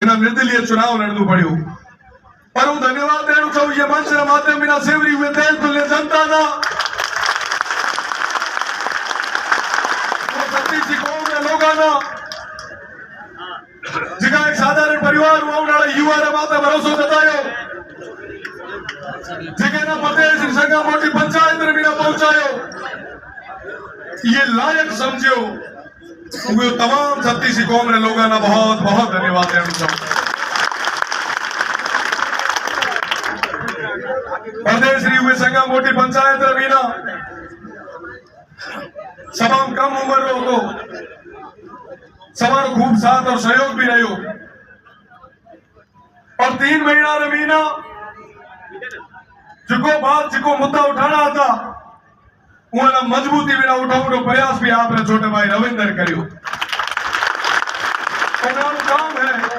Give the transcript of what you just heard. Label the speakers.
Speaker 1: निर्दलीय चुनाव लड़नु पड़ो पर हूँ धन्यवाद देना चाहूँ ये मंच के माध्यम बिना सेवरी हुए देश तुल्य जनता ना छत्तीस कौम के लोगों ना जिका एक साधारण परिवार हुआ युवा ने माते भरोसा जतायो जिके ना प्रदेश संघ मोटी पंचायत ने बिना पहुंचायो ये लायक समझो वो तमाम छत्तीस कौम ने लोगों ना बहुत बहुत धन्यवाद देना चाहूँ प्रदेश हुए संघ मोटी पंचायत ने बिना सभा कम उम्र हो सवार खूब साथ और सहयोग भी रहो और 3 महीना रमीना जिको बात जिको मुद्दा उठाना था उन्हें मजबूती बिना उठाने प्रयास भी आपने छोटे भाई रविंदर करियो काम है